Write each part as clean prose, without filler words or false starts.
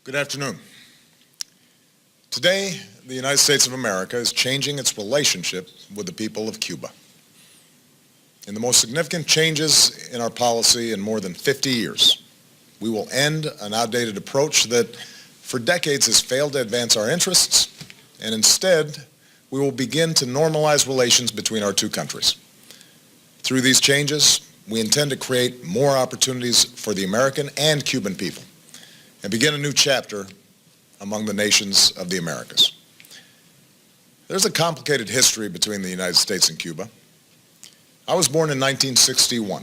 Good afternoon. Today, the United States of America is changing its relationship with the people of Cuba. In the most significant changes in our policy in more than 50 years, we will end an outdated approach that for decades has failed to advance our interests, and instead, we will begin to normalize relations between our two countries. Through these changes, we intend to create more opportunities for the American and Cuban people and begin a new chapter among the nations of the Americas. There's a complicated history between the United States and Cuba. I was born in 1961,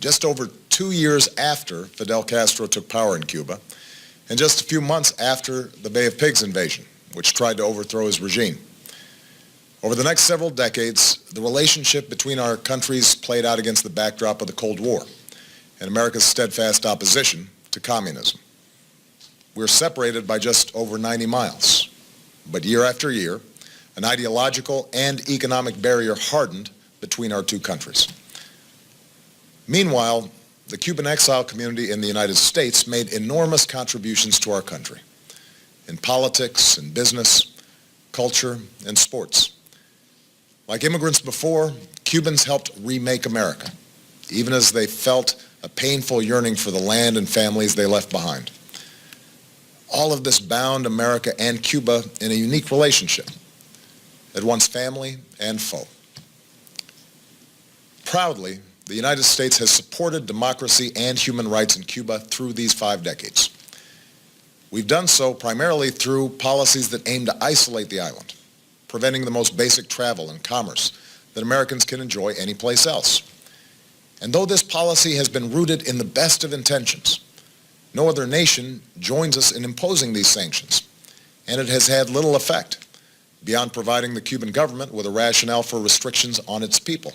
just over 2 years after Fidel Castro took power in Cuba, and just a few months after the Bay of Pigs invasion, which tried to overthrow his regime. Over the next several decades, the relationship between our countries played out against the backdrop of the Cold War and America's steadfast opposition to communism. We're separated by just over 90 miles, but year after year, an ideological and economic barrier hardened between our two countries. Meanwhile, the Cuban exile community in the United States made enormous contributions to our country in politics and business, culture, and sports. Like immigrants before, Cubans helped remake America, even as they felt a painful yearning for the land and families they left behind. All of this bound America and Cuba in a unique relationship, at once family and foe. Proudly, the United States has supported democracy and human rights in Cuba through these 5 decades. We've done so primarily through policies that aim to isolate the island, preventing the most basic travel and commerce that Americans can enjoy anyplace else. And though this policy has been rooted in the best of intentions, no other nation joins us in imposing these sanctions, and it has had little effect beyond providing the Cuban government with a rationale for restrictions on its people.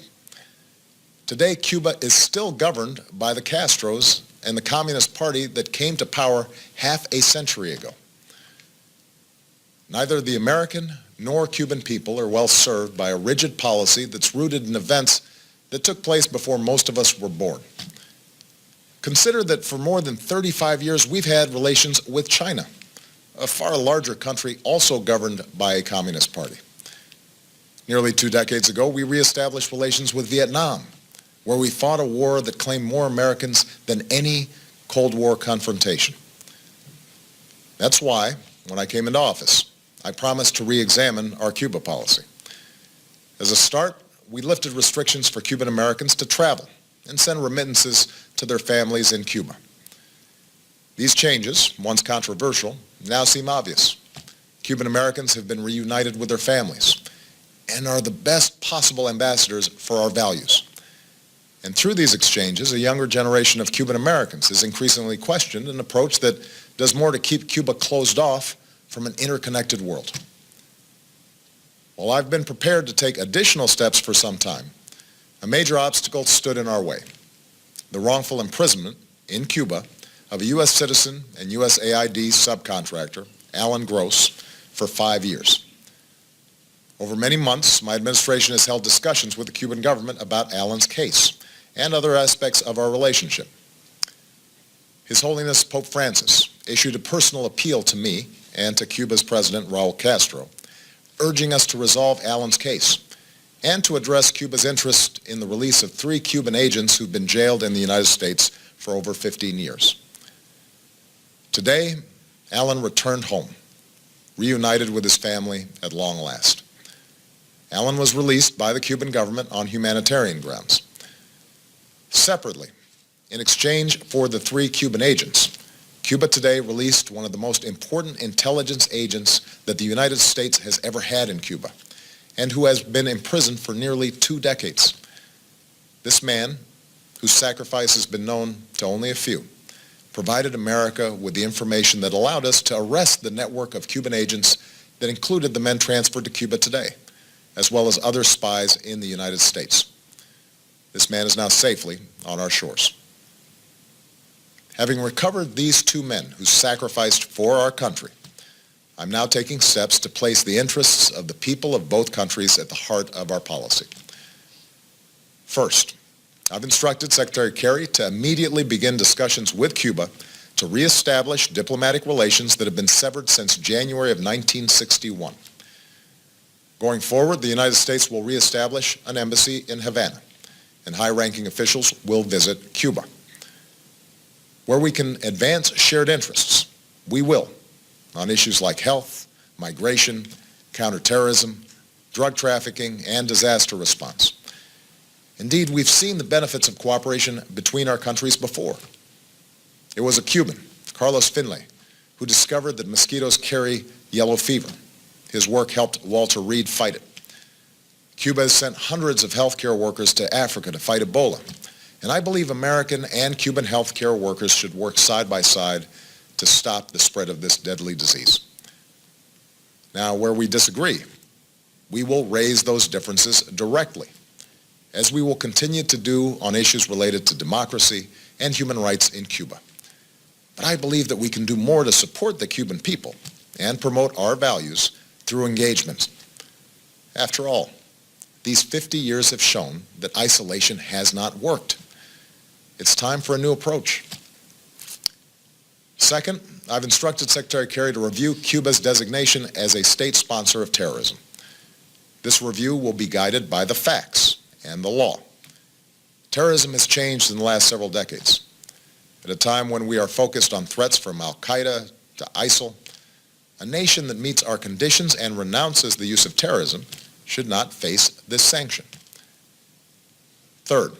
Today, Cuba is still governed by the Castros and the Communist Party that came to power half a century ago. Neither the American nor Cuban people are well served by a rigid policy that's rooted in events that took place before most of us were born. Consider that for more than 35 years we've had relations with China, a far larger country also governed by a communist party. Nearly 2 decades ago, we reestablished relations with Vietnam, where we fought a war that claimed more Americans than any Cold War confrontation. That's why, when I came into office, I promised to re-examine our Cuba policy. As a start, we lifted restrictions for Cuban Americans to travel and send remittances to their families in Cuba. These changes, once controversial, now seem obvious. Cuban Americans have been reunited with their families and are the best possible ambassadors for our values. And through these exchanges, a younger generation of Cuban Americans has increasingly questioned an approach that does more to keep Cuba closed off from an interconnected world. While I've been prepared to take additional steps for some time, a major obstacle stood in our way: the wrongful imprisonment in Cuba of a U.S. citizen and USAID subcontractor, Alan Gross, for 5 years. Over many months, my administration has held discussions with the Cuban government about Alan's case and other aspects of our relationship. His Holiness Pope Francis issued a personal appeal to me and to Cuba's President Raul Castro, urging us to resolve Alan's case and to address Cuba's interest in the release of 3 Cuban agents who've been jailed in the United States for over 15 years. Today, Alan returned home, reunited with his family at long last. Alan was released by the Cuban government on humanitarian grounds. Separately, in exchange for the 3 Cuban agents, Cuba today released one of the most important intelligence agents that the United States has ever had in Cuba, and who has been imprisoned for nearly 2 decades. This man, whose sacrifice has been known to only a few, provided America with the information that allowed us to arrest the network of Cuban agents that included the men transferred to Cuba today, as well as other spies in the United States. This man is now safely on our shores. Having recovered these 2 men who sacrificed for our country, I'm now taking steps to place the interests of the people of both countries at the heart of our policy. First, I've instructed Secretary Kerry to immediately begin discussions with Cuba to to reestablish diplomatic relations that have been severed since January of 1961. Going forward, the United States will reestablish an embassy in Havana, and high-ranking officials will visit Cuba. Where we can advance shared interests, we will, on issues like health, migration, counterterrorism, drug trafficking, and disaster response. Indeed, we've seen the benefits of cooperation between our countries before. It was a Cuban, Carlos Finlay, who discovered that mosquitoes carry yellow fever. His work helped Walter Reed fight it. Cuba has sent hundreds of healthcare workers to Africa to fight Ebola, and I believe American and Cuban healthcare workers should work side by side to stop the spread of this deadly disease. Now, where we disagree, we will raise those differences directly, as we will continue to do on issues related to democracy and human rights in Cuba. But I believe that we can do more to support the Cuban people and promote our values through engagement. After all, these 50 years have shown that isolation has not worked. It's time for a new approach. Second, I've instructed Secretary Kerry to review Cuba's designation as a state sponsor of terrorism. This review will be guided by the facts and the law. Terrorism has changed in the last several decades. At a time when we are focused on threats from Al-Qaeda to ISIL, a nation that meets our conditions and renounces the use of terrorism should not face this sanction. Third,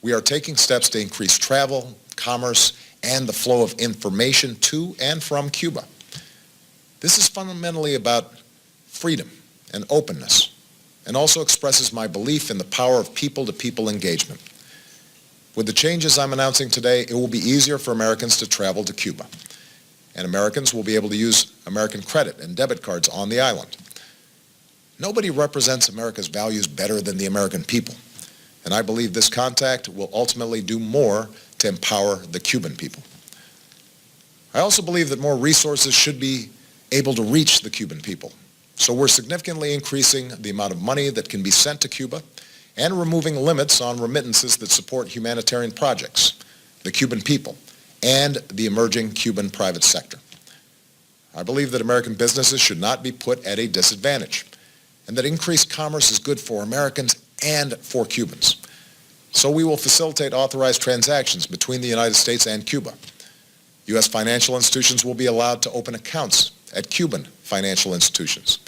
we are taking steps to increase travel, commerce, and the flow of information to and from Cuba. This is fundamentally about freedom and openness, and also expresses my belief in the power of people-to-people engagement. With the changes I'm announcing today, it will be easier for Americans to travel to Cuba, and Americans will be able to use American credit and debit cards on the island. Nobody represents America's values better than the American people, and I believe this contact will ultimately do more to empower the Cuban people. I also believe that more resources should be able to reach the Cuban people, so we're significantly increasing the amount of money that can be sent to Cuba and removing limits on remittances that support humanitarian projects, the Cuban people, and the emerging Cuban private sector. I believe that American businesses should not be put at a disadvantage, and that increased commerce is good for Americans and for Cubans. So we will facilitate authorized transactions between the United States and Cuba. U.S. financial institutions will be allowed to open accounts at Cuban financial institutions,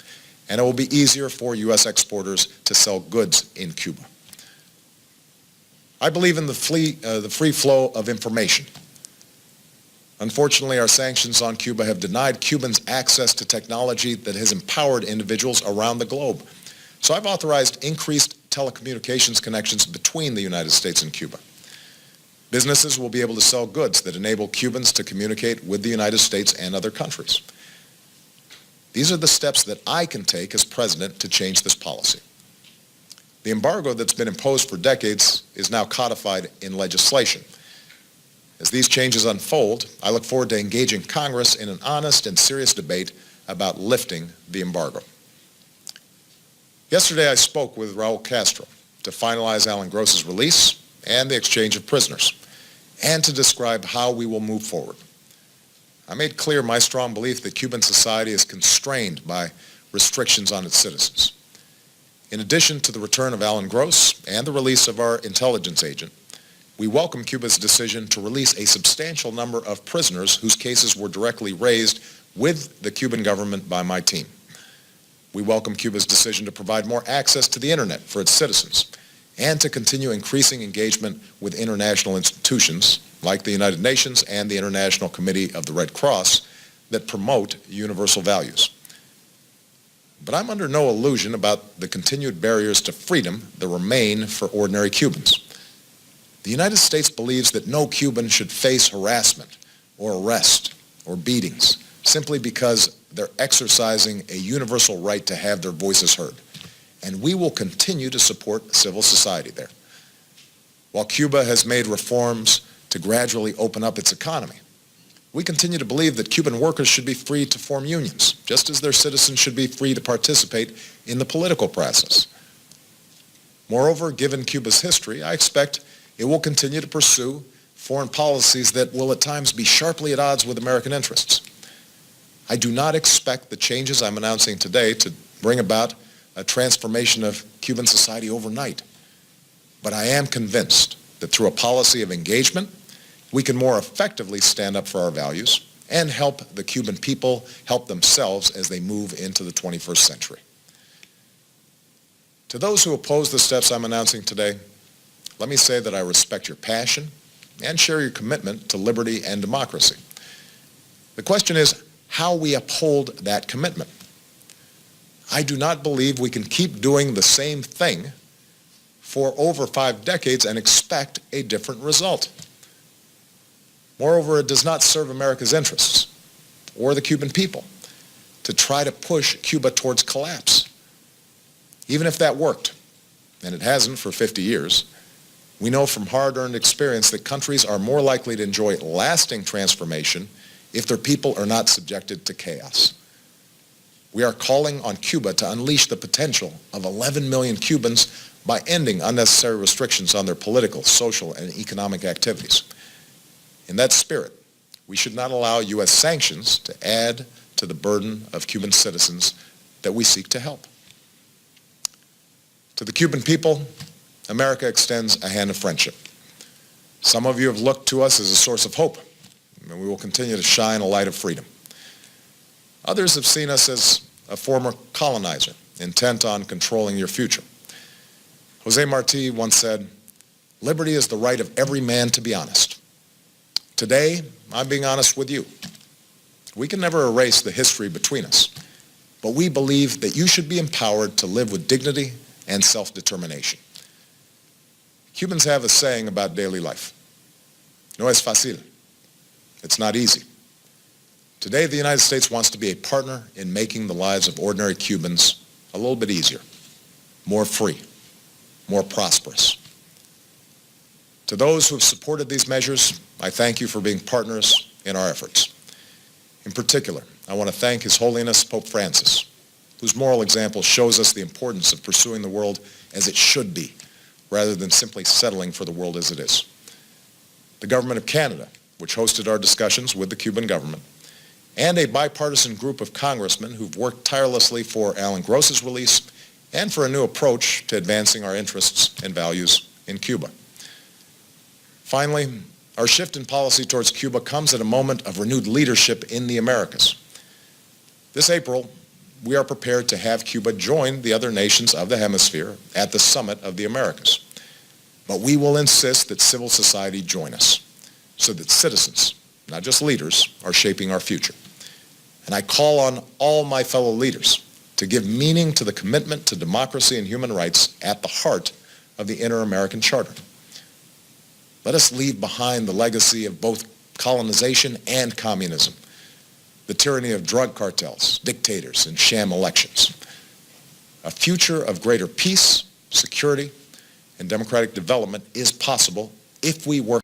and it will be easier for U.S. exporters to sell goods in Cuba. I believe in the free flow of information. Unfortunately, our sanctions on Cuba have denied Cubans access to technology that has empowered individuals around the globe. So I've authorized increased telecommunications connections between the United States and Cuba. Businesses will be able to sell goods that enable Cubans to communicate with the United States and other countries. These are the steps that I can take as president to change this policy. The embargo that's been imposed for decades is now codified in legislation. As these changes unfold, I look forward to engaging Congress in an honest and serious debate about lifting the embargo. Yesterday I spoke with Raul Castro to finalize Alan Gross's release and the exchange of prisoners, and to describe how we will move forward. I made clear my strong belief that Cuban society is constrained by restrictions on its citizens. In addition to the return of Alan Gross and the release of our intelligence agent, we welcome Cuba's decision to release a substantial number of prisoners whose cases were directly raised with the Cuban government by my team. We welcome Cuba's decision to provide more access to the internet for its citizens and to continue increasing engagement with international institutions like the United Nations and the International Committee of the Red Cross that promote universal values. But I'm under no illusion about the continued barriers to freedom that remain for ordinary Cubans. The United States believes that no Cuban should face harassment or arrest or beatings simply because they're exercising a universal right to have their voices heard. And we will continue to support civil society there. While Cuba has made reforms to gradually open up its economy, we continue to believe that Cuban workers should be free to form unions, just as their citizens should be free to participate in the political process. Moreover, given Cuba's history, I expect it will continue to pursue foreign policies that will at times be sharply at odds with American interests. I do not expect the changes I'm announcing today to bring about a transformation of Cuban society overnight. But I am convinced that through a policy of engagement, we can more effectively stand up for our values and help the Cuban people help themselves as they move into the 21st century. To those who oppose the steps I'm announcing today, let me say that I respect your passion and share your commitment to liberty and democracy. The question is how we uphold that commitment. I do not believe we can keep doing the same thing for over 5 decades and expect a different result. Moreover, it does not serve America's interests or the Cuban people to try to push Cuba towards collapse. Even if that worked, and it hasn't for 50 years, we know from hard-earned experience that countries are more likely to enjoy lasting transformation if their people are not subjected to chaos. We are calling on Cuba to unleash the potential of 11 million Cubans by ending unnecessary restrictions on their political, social, and economic activities. In that spirit, we should not allow U.S. sanctions to add to the burden of Cuban citizens that we seek to help. To the Cuban people, America extends a hand of friendship. Some of you have looked to us as a source of hope, and we will continue to shine a light of freedom. Others have seen us as a former colonizer, intent on controlling your future. Jose Marti once said, "Liberty is the right of every man to be honest." Today, I'm being honest with you. We can never erase the history between us, but we believe that you should be empowered to live with dignity and self-determination. Cubans have a saying about daily life. No es fácil. It's not easy. Today, the United States wants to be a partner in making the lives of ordinary Cubans a little bit easier, more free, more prosperous. To those who have supported these measures, I thank you for being partners in our efforts. In particular, I want to thank His Holiness Pope Francis, whose moral example shows us the importance of pursuing the world as it should be, rather than simply settling for the world as it is. The Government of Canada, which hosted our discussions with the Cuban government, and a bipartisan group of congressmen who've worked tirelessly for Alan Gross's release and for a new approach to advancing our interests and values in Cuba. Finally, our shift in policy towards Cuba comes at a moment of renewed leadership in the Americas. This April, we are prepared to have Cuba join the other nations of the hemisphere at the Summit of the Americas. But we will insist that civil society join us so that citizens, not just leaders, are shaping our future. And I call on all my fellow leaders to give meaning to the commitment to democracy and human rights at the heart of the Inter-American Charter. Let us leave behind the legacy of both colonization and communism, the tyranny of drug cartels, dictators, and sham elections. A future of greater peace, security, and democratic development is possible if we work